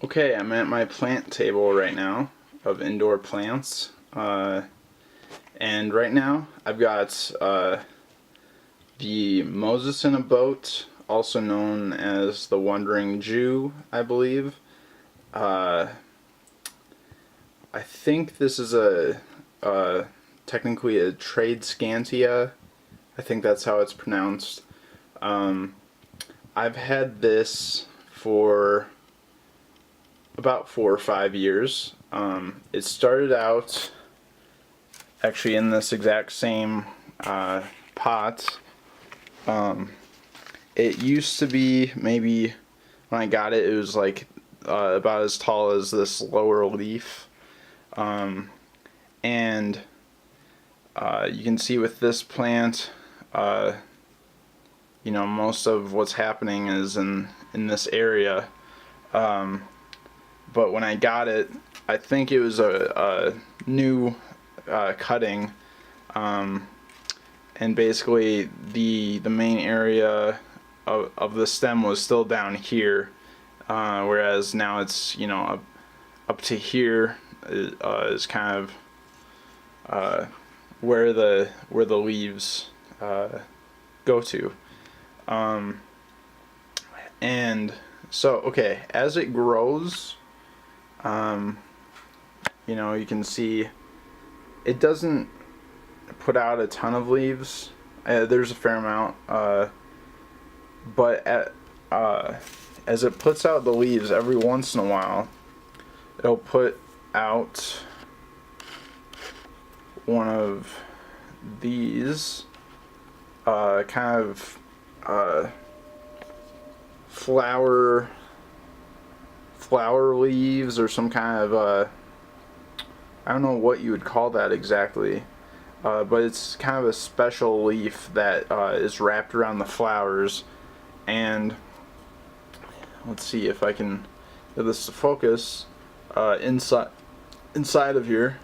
Okay, I'm at my plant table right now of indoor plants. And right now I've got the Moses in a boat, also known as the Wandering Jew, I believe. Uh, I think this is technically a Tradescantia. I think that's how it's pronounced. Um, I've had this for about 4 or 5 years. It started out actually in this exact same pot. It used to be, maybe when I got it, it was like about as tall as this lower leaf. And you can see with this plant, most of what's happening is in this area. But when I got it, I think it was a new cutting, and basically the main area of the stem was still down here, whereas now it's up to here is kind of where the leaves go to, and so okay, as it grows, you can see it doesn't put out a ton of leaves. There's a fair amount, but as it puts out the leaves, every once in a while, it'll put out one of these kind of flower leaves, or some kind of I don't know what you would call that exactly, but it's kind of a special leaf that is wrapped around the flowers. And let's see if I can get this to focus. Inside of here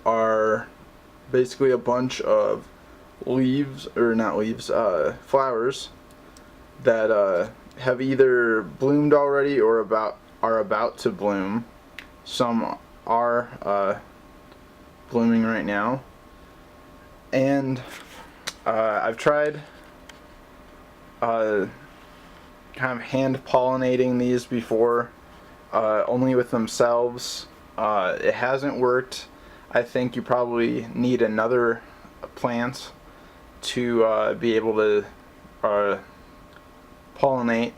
are basically a bunch of leaves, or not leaves, flowers that have either bloomed already or are about to bloom. Some are blooming right now, and I've tried kind of hand pollinating these before, only with themselves. It hasn't worked. I think you probably need another plant to be able to pollinate.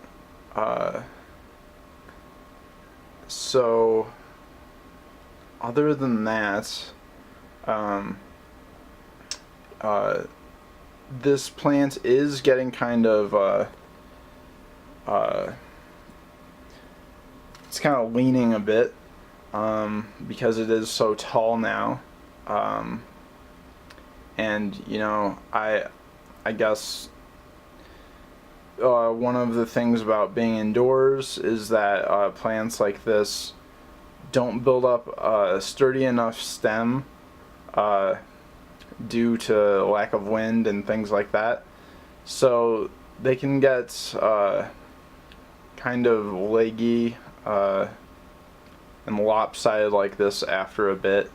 So other than that, this plant is getting kind of it's kind of leaning a bit, because it is so tall now, and I guess one of the things about being indoors is that plants like this don't build up a sturdy enough stem due to lack of wind and things like that. So they can get kind of leggy and lopsided like this after a bit.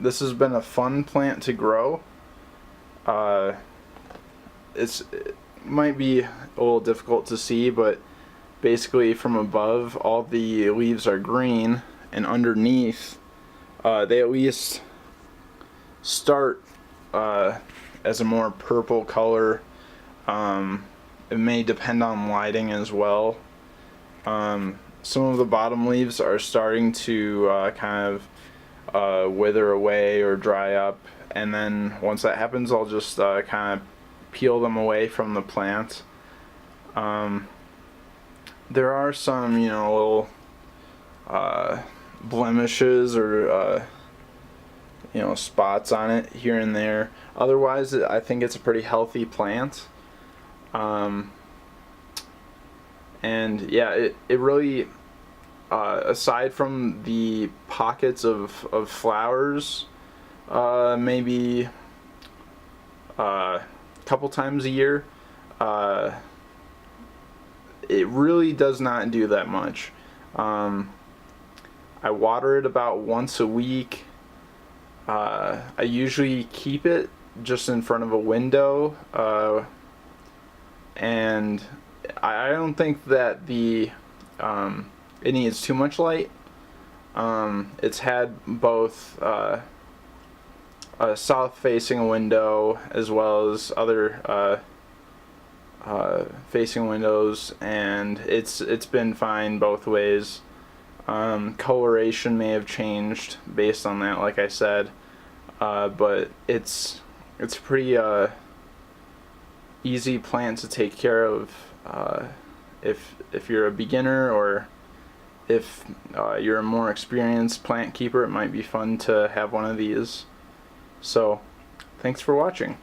This has been a fun plant to grow. It might be a little difficult to see, but basically from above all the leaves are green, and underneath they at least start as a more purple color. It may depend on lighting as well. Some of the bottom leaves are starting to kind of wither away or dry up, and then once that happens, I'll just kind of peel them away from the plant. There are some, little blemishes or spots on it here and there. Otherwise, I think it's a pretty healthy plant. And yeah, it really, aside from the pockets of flowers, maybe a couple times a year, it really does not do that much. I water it about once a week. I usually keep it just in front of a window, and I don't think that it needs too much light. It's had both a south-facing window as well as other facing windows, and it's been fine both ways. Coloration may have changed based on that, like I said, but it's pretty easy plant to take care of if you're a beginner, or if you're a more experienced plant keeper. It might be fun to have one of these. So, thanks for watching.